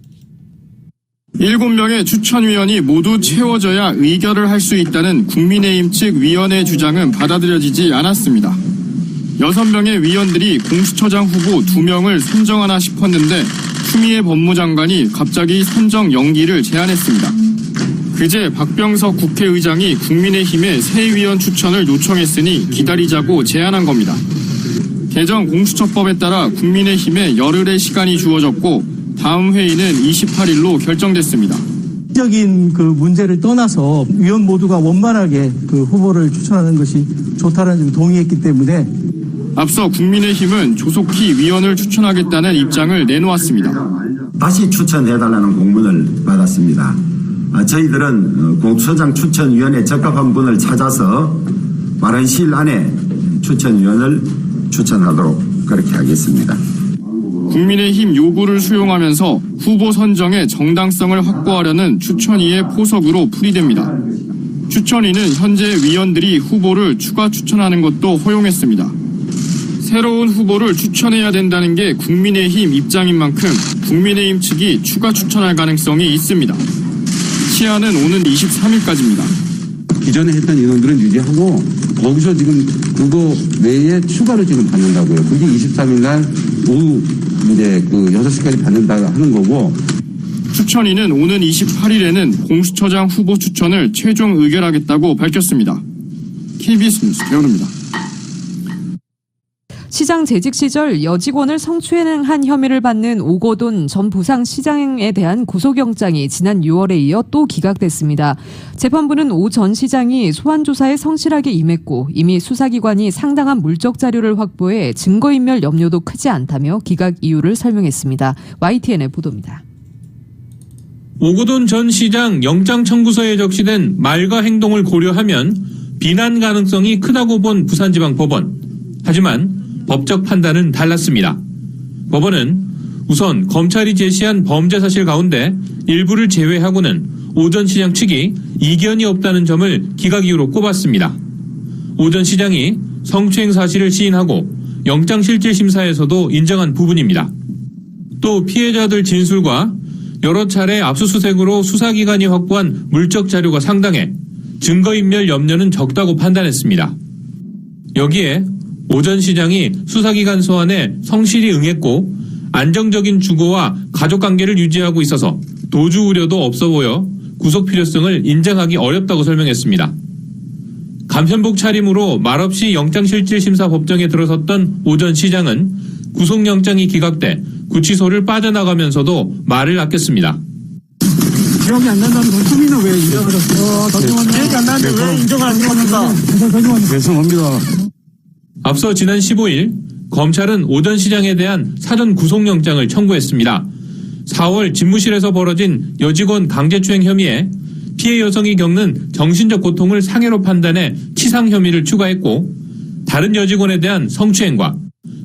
7명의 추천위원이 모두 채워져야 의결을 할 수 있다는 국민의힘 측 위원회 주장은 받아들여지지 않았습니다. 6명의 위원들이 공수처장 후보 2명을 선정하나 싶었는데 추미애 법무장관이 갑자기 선정 연기를 제안했습니다. 그제 박병석 국회의장이 국민의힘의 새 위원 추천을 요청했으니 기다리자고 제안한 겁니다. 개정 공수처법에 따라 국민의힘에 열흘의 시간이 주어졌고 다음 회의는 28일로 결정됐습니다. 적인 그 문제를 떠나서 위원 모두가 원만하게 그 후보를 추천하는 것이 좋다는 점 동의했기 때문에 앞서 국민의힘은 조속히 위원을 추천하겠다는 입장을 내놓았습니다. 다시 추천해달라는 공문을 받았습니다. 저희들은 공수처장 추천위원회 적합한 분을 찾아서 빠른 시일 안에 추천위원을 추천하도록 그렇게 하겠습니다. 국민의힘 요구를 수용하면서 후보 선정의 정당성을 확보하려는 추천위의 포석으로 풀이됩니다. 추천위는 현재 위원들이 후보를 추가 추천하는 것도 허용했습니다. 새로운 후보를 추천해야 된다는 게 국민의힘 입장인 만큼 국민의힘 측이 추가 추천할 가능성이 있습니다. 시한은 오는 23일까지입니다. 기존에 했던 인원들은 유지하고 거기서 지금 그거 외에 추가로 지금 받는다고요. 그게 23일 날 오후 이제 그 6시까지 받는다 하는 거고. 추천위는 오는 28일에는 공수처장 후보 추천을 최종 의결하겠다고 밝혔습니다. KBS 뉴스 배현우입니다. 시장 재직 시절 여직원을 성추행한 혐의를 받는 오거돈 전 부산시장에 대한 구속영장이 지난 6월에 이어 또 기각됐습니다. 재판부는 오 전 시장이 소환조사에 성실하게 임했고 이미 수사기관이 상당한 물적 자료를 확보해 증거인멸 염려도 크지 않다며 기각 이유를 설명했습니다. YTN의 보도입니다. 오거돈 전 시장 영장 청구서에 적시된 말과 행동을 고려하면 비난 가능성이 크다고 본 부산지방법원. 하지만 법적 판단은 달랐습니다. 법원은 우선 검찰이 제시한 범죄 사실 가운데 일부를 제외하고는 오 전 시장 측이 이견이 없다는 점을 기각 이유로 꼽았습니다. 오 전 시장이 성추행 사실을 시인하고 영장실질심사에서도 인정한 부분입니다. 또 피해자들 진술과 여러 차례 압수수색으로 수사기관이 확보한 물적 자료가 상당해 증거인멸 염려는 적다고 판단했습니다. 여기에 오 전 시장이 수사기관 소환에 성실히 응했고 안정적인 주거와 가족관계를 유지하고 있어서 도주 우려도 없어 보여 구속 필요성을 인정하기 어렵다고 설명했습니다. 감현복 차림으로 말없이 영장실질심사 법정에 들어섰던 오 전 시장은 구속영장이 기각돼 구치소를 빠져나가면서도 말을 아꼈습니다. 기억이 안 난다는 건 처음이나 왜 인정을 했어? 기억이 안 나는데 왜 인정을 안 합니까? 죄송합니다. 앞서 지난 15일 검찰은 오 전 시장에 대한 사전 구속영장을 청구했습니다. 4월 집무실에서 벌어진 여직원 강제추행 혐의에 피해 여성이 겪는 정신적 고통을 상해로 판단해 치상 혐의를 추가했고 다른 여직원에 대한 성추행과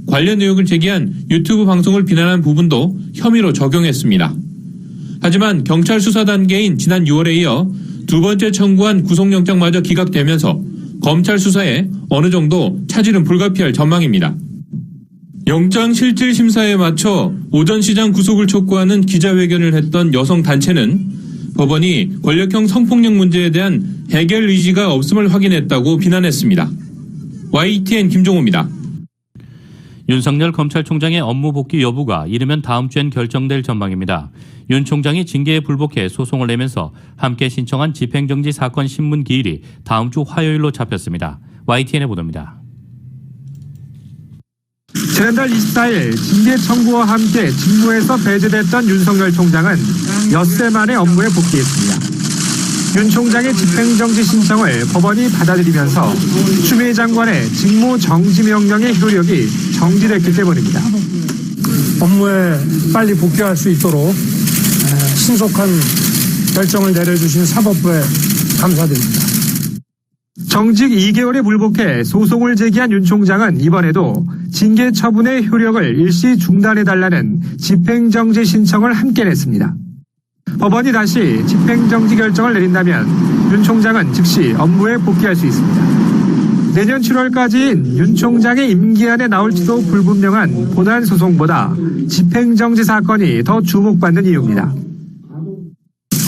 관련 의혹을 제기한 유튜브 방송을 비난한 부분도 혐의로 적용했습니다. 하지만 경찰 수사 단계인 지난 6월에 이어 두 번째 청구한 구속영장마저 기각되면서 검찰 수사에 어느 정도 차질은 불가피할 전망입니다. 영장 실질 심사에 맞춰 오 전 시장 구속을 촉구하는 기자회견을 했던 여성단체는 법원이 권력형 성폭력 문제에 대한 해결 의지가 없음을 확인했다고 비난했습니다. YTN 김종호입니다. 윤석열 검찰총장의 업무 복귀 여부가 이르면 다음 주엔 결정될 전망입니다. 윤 총장이 징계에 불복해 소송을 내면서 함께 신청한 집행정지 사건 신문 기일이 다음 주 화요일로 잡혔습니다. YTN의 보도입니다. 지난달 24일 징계 청구와 함께 직무에서 배제됐던 윤석열 총장은 엿새 만에 업무에 복귀했습니다. 윤 총장의 집행정지 신청을 법원이 받아들이면서 추미애 장관의 직무 정지 명령의 효력이 정지됐기 때문입니다. 업무에 빨리 복귀할 수 있도록 신속한 결정을 내려주신 사법부에 감사드립니다. 정직 2개월에 불복해 소송을 제기한 윤 총장은 이번에도 징계 처분의 효력을 일시 중단해달라는 집행정지 신청을 함께 냈습니다. 법원이 다시 집행정지 결정을 내린다면 윤 총장은 즉시 업무에 복귀할 수 있습니다. 내년 7월까지인 윤 총장의 임기안에 나올지도 불분명한 본안 소송보다 집행정지 사건이 더 주목받는 이유입니다.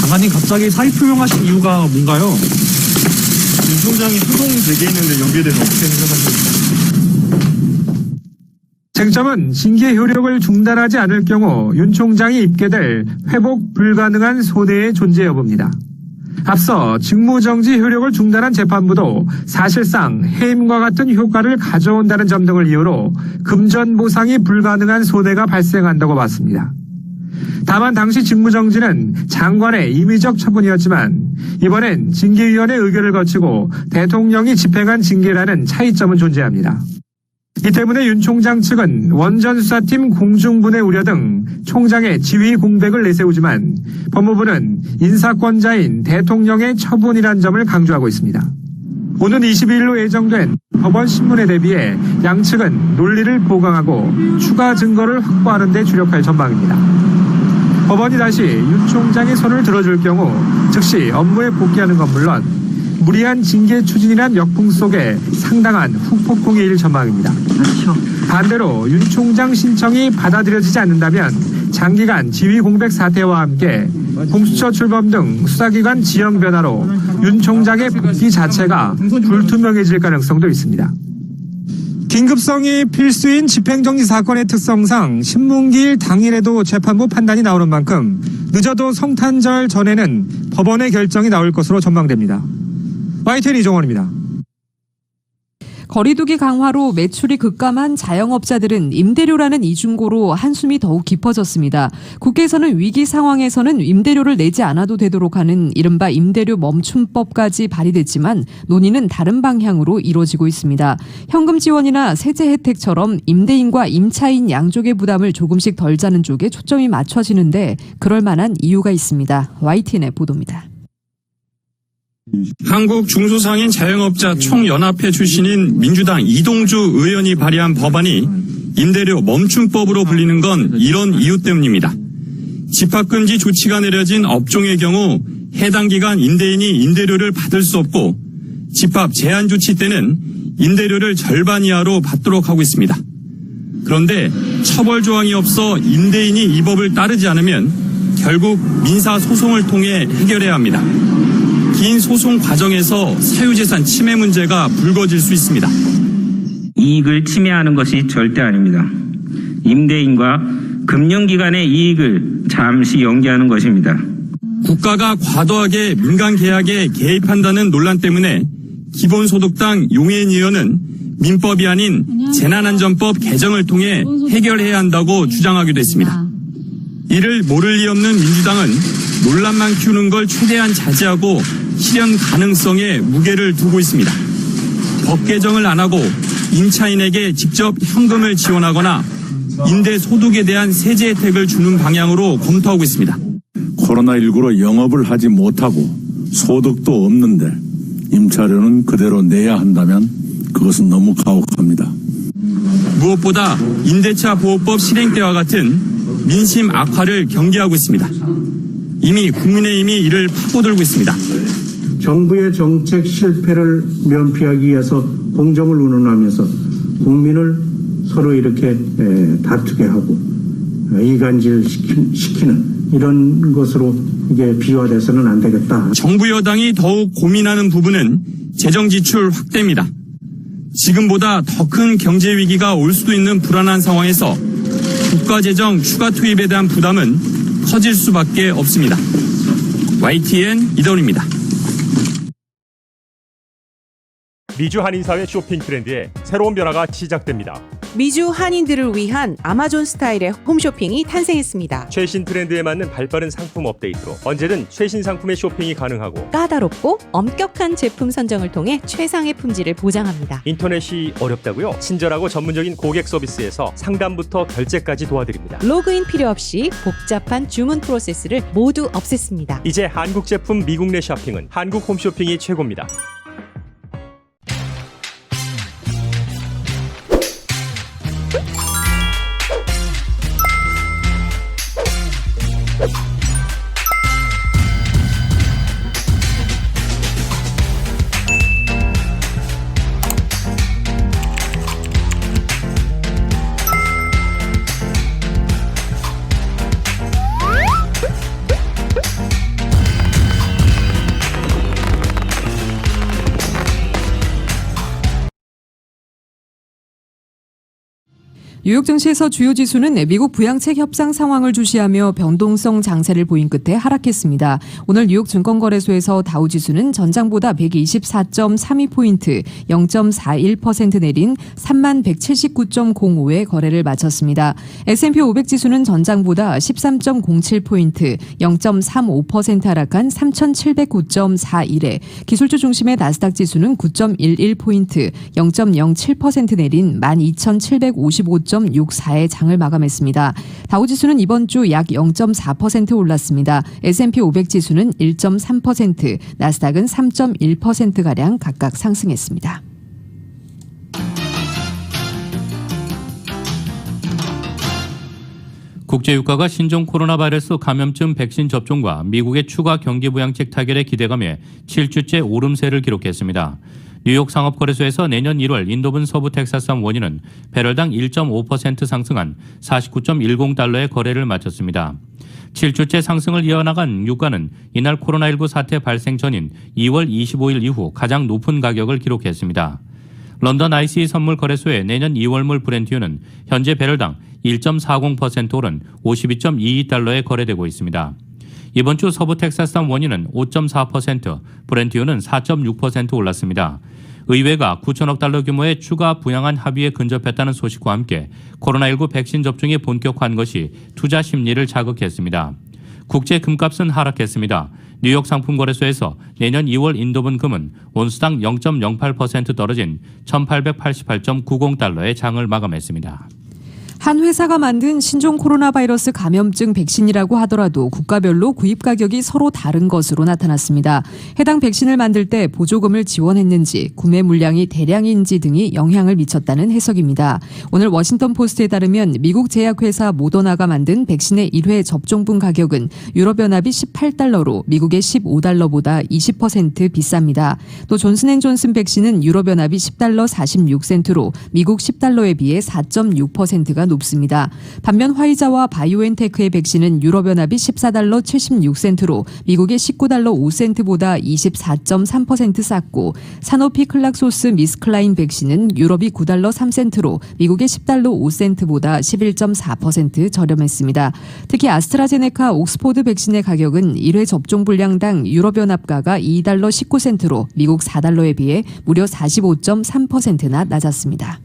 장관님 갑자기 사의 표명하신 이유가 뭔가요? 윤 총장이 소송 제기했는데 여기에 대해서 어떻게 생각하십니까? 쟁점은 징계 효력을 중단하지 않을 경우 윤 총장이 입게 될 회복 불가능한 손해의 존재 여부입니다. 앞서 직무정지 효력을 중단한 재판부도 사실상 해임과 같은 효과를 가져온다는 점 등을 이유로 금전 보상이 불가능한 손해가 발생한다고 봤습니다. 다만 당시 직무정지는 장관의 임의적 처분이었지만 이번엔 징계위원회 의결을 거치고 대통령이 집행한 징계라는 차이점은 존재합니다. 이 때문에 윤 총장 측은 원전수사팀 공중분해 우려 등 총장의 지휘 공백을 내세우지만 법무부는 인사권자인 대통령의 처분이란 점을 강조하고 있습니다. 오는 22일로 예정된 법원 신문에 대비해 양측은 논리를 보강하고 추가 증거를 확보하는 데 주력할 전망입니다. 법원이 다시 윤 총장의 손을 들어줄 경우 즉시 업무에 복귀하는 건 물론 무리한 징계 추진이란 역풍 속에 상당한 후폭풍이 일 전망입니다. 반대로 윤 총장 신청이 받아들여지지 않는다면 장기간 지휘 공백 사태와 함께 공수처 출범 등 수사기관 지형 변화로 윤 총장의 복귀 자체가 불투명해질 가능성도 있습니다. 긴급성이 필수인 집행정지 사건의 특성상 신문기일 당일에도 재판부 판단이 나오는 만큼 늦어도 성탄절 전에는 법원의 결정이 나올 것으로 전망됩니다. YTN 이종원입니다. 거리두기 강화로 매출이 급감한 자영업자들은 임대료라는 이중고로 한숨이 더욱 깊어졌습니다. 국회에서는 위기 상황에서는 임대료를 내지 않아도 되도록 하는 이른바 임대료 멈춤법까지 발의됐지만 논의는 다른 방향으로 이루어지고 있습니다. 현금 지원이나 세제 혜택처럼 임대인과 임차인 양쪽의 부담을 조금씩 덜 자는 쪽에 초점이 맞춰지는데 그럴 만한 이유가 있습니다. YTN의 보도입니다. 한국 중소상인 자영업자 총연합회 출신인 민주당 이동주 의원이 발의한 법안이 임대료 멈춤법으로 불리는 건 이런 이유 때문입니다. 집합금지 조치가 내려진 업종의 경우 해당 기간 임대인이 임대료를 받을 수 없고 집합 제한 조치 때는 임대료를 절반 이하로 받도록 하고 있습니다. 그런데 처벌 조항이 없어 임대인이 이 법을 따르지 않으면 결국 민사소송을 통해 해결해야 합니다. 긴 소송 과정에서 사유재산 침해 문제가 불거질 수 있습니다. 이익을 침해하는 것이 절대 아닙니다. 임대인과 금융기관의 이익을 잠시 연기하는 것입니다. 국가가 과도하게 민간 계약에 개입한다는 논란 때문에 기본소득당 용해인 의원은 민법이 아닌 재난안전법 개정을 통해 해결해야 한다고 주장하기도 했습니다. 이를 모를 리 없는 민주당은 논란만 키우는 걸 최대한 자제하고 실현 가능성에 무게를 두고 있습니다. 법 개정을 안 하고 임차인에게 직접 현금을 지원하거나 임대 소득에 대한 세제 혜택을 주는 방향으로 검토하고 있습니다. 코로나19로 영업을 하지 못하고 소득도 없는데 임차료는 그대로 내야 한다면 그것은 너무 가혹합니다. 무엇보다 임대차 보호법 실행 때와 같은 민심 악화를 경계하고 있습니다. 이미 국민의힘이 이를 파고들고 있습니다. 정부의 정책 실패를 면피하기 위해서 공정을 운운하면서 국민을 서로 이렇게 다투게 하고 이간질시키는 이런 것으로 이게 비화돼서는 안 되겠다. 정부 여당이 더욱 고민하는 부분은 재정 지출 확대입니다. 지금보다 더 큰 경제 위기가 올 수도 있는 불안한 상황에서 국가 재정 추가 투입에 대한 부담은 커질 수밖에 없습니다. YTN 이더훈입니다. 미주 한인사회 쇼핑 트렌드에 새로운 변화가 시작됩니다. 미주 한인들을 위한 아마존 스타일의 홈쇼핑이 탄생했습니다. 최신 트렌드에 맞는 발빠른 상품 업데이트로 언제든 최신 상품의 쇼핑이 가능하고 까다롭고 엄격한 제품 선정을 통해 최상의 품질을 보장합니다. 인터넷이 어렵다고요? 친절하고 전문적인 고객 서비스에서 상담부터 결제까지 도와드립니다. 로그인 필요 없이 복잡한 주문 프로세스를 모두 없앴습니다. 이제 한국 제품 미국 내 쇼핑은 한국 홈쇼핑이 최고입니다. 뉴욕 증시에서 주요 지수는 미국 부양책 협상 상황을 주시하며 변동성 장세를 보인 끝에 하락했습니다. 오늘 뉴욕 증권거래소에서 다우지수는 전장보다 124.32포인트, 0.41% 내린 3179.05에 거래를 마쳤습니다. S&P 500지수는 전장보다 13.07포인트, 0.35% 하락한 3709.41에 기술주 중심의 나스닥 지수는 9.11포인트, 0.07% 내린 12,755.64의 장을 마감했습니다. 다우지수는 이번 주 약 0.4% 올랐습니다. S&P 500지수는 1.3%, 나스닥은 3.1%가량 각각 상승했습니다. 국제유가가 신종 코로나 바이러스 감염증 백신 접종과 미국의 추가 경기 부양책 타결의 기대감에 7주째 오름세를 기록했습니다. 뉴욕 상업거래소에서 내년 1월 인도분 서부 텍사스산 원유는 배럴당 1.5% 상승한 49.10달러의 거래를 마쳤습니다. 7주째 상승을 이어나간 유가는 이날 코로나19 사태 발생 전인 2월 25일 이후 가장 높은 가격을 기록했습니다. 런던 ICE 선물 거래소의 내년 2월물 브렌트유는 현재 배럴당 1.40% 오른 52.22달러에 거래되고 있습니다. 이번 주 서부 텍사스산 원유는 5.4%, 브렌트유는 4.6% 올랐습니다. 의회가 9천억 달러 규모의 추가 부양안 합의에 근접했다는 소식과 함께 코로나19 백신 접종이 본격화한 것이 투자 심리를 자극했습니다. 국제 금값은 하락했습니다. 뉴욕 상품거래소에서 내년 2월 인도분 금은 온수당 0.08% 떨어진 1,888.90달러의 장을 마감했습니다. 한 회사가 만든 신종 코로나 바이러스 감염증 백신이라고 하더라도 국가별로 구입 가격이 서로 다른 것으로 나타났습니다. 해당 백신을 만들 때 보조금을 지원했는지 구매 물량이 대량인지 등이 영향을 미쳤다는 해석입니다. 오늘 워싱턴 포스트에 따르면 미국 제약회사 모더나가 만든 백신의 1회 접종분 가격은 유럽연합이 18달러로 미국의 15달러보다 20% 비쌉니다. 또 존슨앤존슨 백신은 유럽연합이 10달러 46센트로 미국 10달러에 비해 4.6%가 높습니다. 반면 화이자와 바이오엔테크의 백신은 유럽연합이 14달러 76센트로 미국의 19달러 5센트보다 24.3% 쌌고 사노피 클락소스 미스클라인 백신은 유럽이 9달러 3센트로 미국의 10달러 5센트보다 11.4% 저렴했습니다. 특히 아스트라제네카 옥스포드 백신의 가격은 1회 접종 분량당 유럽연합가가 2달러 19센트로 미국 4달러에 비해 무려 45.3%나 낮았습니다.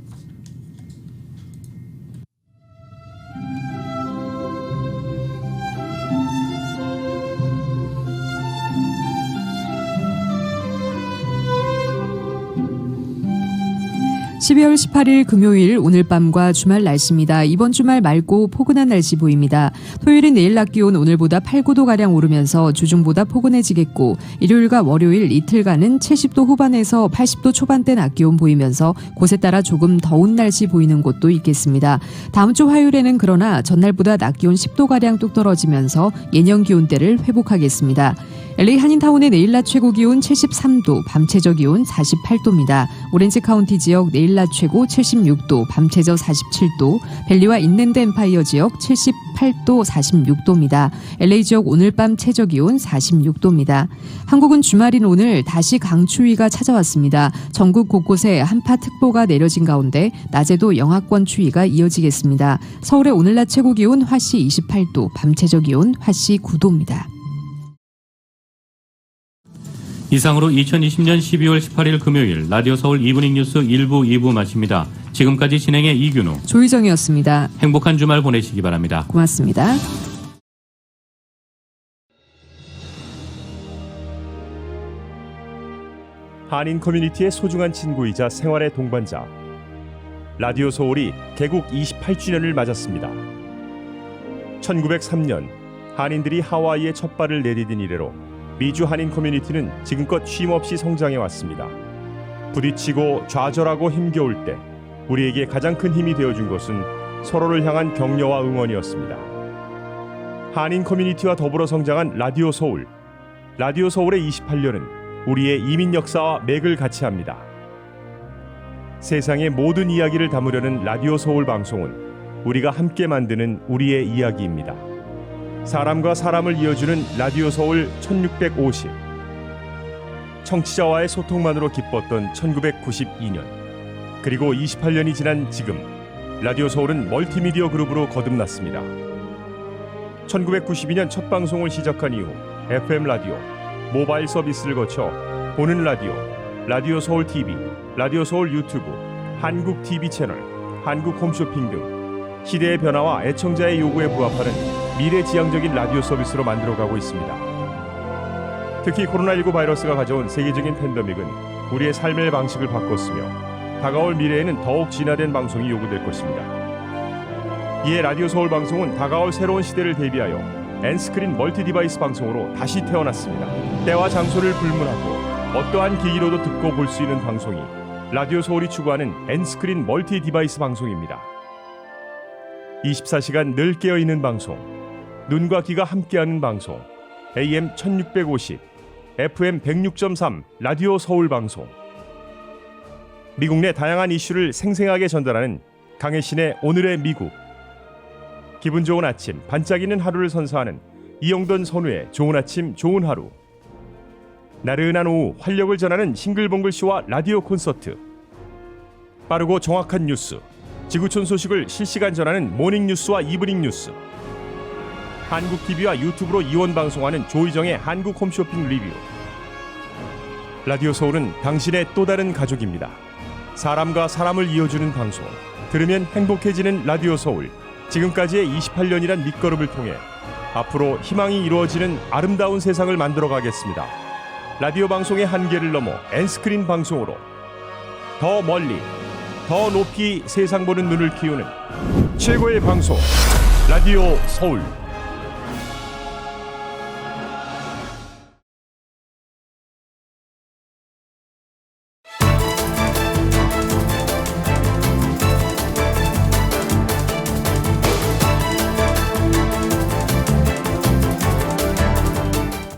(12월 18일) 금요일 오늘 밤과 주말 날씨입니다. 이번 주말 맑고 포근한 날씨 보입니다. 토요일은 내일 낮 기온 오늘보다 8, 9도가량 오르면서 주중보다 포근해지겠고 일요일과 월요일 이틀간은 70도 후반에서 80도 초반대 낮 기온 보이면서 곳에 따라 조금 더운 날씨 보이는 곳도 있겠습니다. 다음 주 화요일에는 그러나 전날보다 낮 기온 10도가량 뚝 떨어지면서 예년 기온대를 회복하겠습니다. LA 한인타운의 내일 낮 최고 기온 73도, 밤 최저 기온 48도입니다. 오렌지 카운티 지역 내일 낮 최고 76도, 밤 최저 47도, 벨리와 인랜드 엠파이어 지역 78도, 46도입니다. LA 지역 오늘 밤 최저 기온 46도입니다. 한국은 주말인 오늘 다시 강추위가 찾아왔습니다. 전국 곳곳에 한파특보가 내려진 가운데 낮에도 영하권 추위가 이어지겠습니다. 서울의 오늘 낮 최고 기온 화씨 28도, 밤 최저 기온 화씨 9도입니다. 이상으로 2020년 12월 18일 금요일 라디오 서울 이브닝 뉴스 1부, 2부 마칩니다. 지금까지 진행의 이균우, 조희정이었습니다. 행복한 주말 보내시기 바랍니다. 고맙습니다. 한인 커뮤니티의 소중한 친구이자 생활의 동반자. 라디오 서울이 개국 28주년을 맞았습니다. 1903년 한인들이 하와이에 첫 발을 내디딘 이래로 미주 한인 커뮤니티는 지금껏 쉼없이 성장해 왔습니다. 부딪히고 좌절하고 힘겨울 때 우리에게 가장 큰 힘이 되어준 것은 서로를 향한 격려와 응원이었습니다. 한인 커뮤니티와 더불어 성장한 라디오 서울. 라디오 서울의 28년은 우리의 이민 역사와 맥을 같이 합니다. 세상의 모든 이야기를 담으려는 라디오 서울 방송은 우리가 함께 만드는 우리의 이야기입니다. 사람과 사람을 이어주는 라디오 서울 1650. 청취자와의 소통만으로 기뻤던 1992년. 그리고 28년이 지난 지금 라디오 서울은 멀티미디어 그룹으로 거듭났습니다. 1992년 첫 방송을 시작한 이후 FM 라디오, 모바일 서비스를 거쳐 보는 라디오, 라디오 서울 TV, 라디오 서울 유튜브, 한국 TV 채널, 한국 홈쇼핑 등 시대의 변화와 애청자의 요구에 부합하는 미래지향적인 라디오 서비스로 만들어가고 있습니다. 특히 코로나19 바이러스가 가져온 세계적인 팬데믹은 우리의 삶의 방식을 바꿨으며 다가올 미래에는 더욱 진화된 방송이 요구될 것입니다. 이에 라디오 서울 방송은 다가올 새로운 시대를 대비하여 N스크린 멀티 디바이스 방송으로 다시 태어났습니다. 때와 장소를 불문하고 어떠한 기기로도 듣고 볼 수 있는 방송이 라디오 서울이 추구하는 N스크린 멀티 디바이스 방송입니다. 24시간 늘 깨어있는 방송, 눈과 귀가 함께하는 방송, AM 1650, FM 106.3 라디오 서울 방송. 미국 내 다양한 이슈를 생생하게 전달하는 강혜신의 오늘의 미국. 기분 좋은 아침, 반짝이는 하루를 선사하는 이영돈 선우의 좋은 아침 좋은 하루. 나른한 오후 활력을 전하는 싱글벙글쇼와 라디오 콘서트. 빠르고 정확한 뉴스, 지구촌 소식을 실시간 전하는 모닝뉴스와 이브닝 뉴스. 한국TV와 유튜브로 이원 방송하는 조희정의 한국 홈쇼핑 리뷰. 라디오 서울은 당신의 또 다른 가족입니다. 사람과 사람을 이어주는 방송, 들으면 행복해지는 라디오 서울. 지금까지의 28년이란 밑거름을 통해 앞으로 희망이 이루어지는 아름다운 세상을 만들어 가겠습니다. 라디오 방송의 한계를 넘어 N스크린 방송으로 더 멀리, 더 높이 세상 보는 눈을 키우는 최고의 방송, 라디오 서울.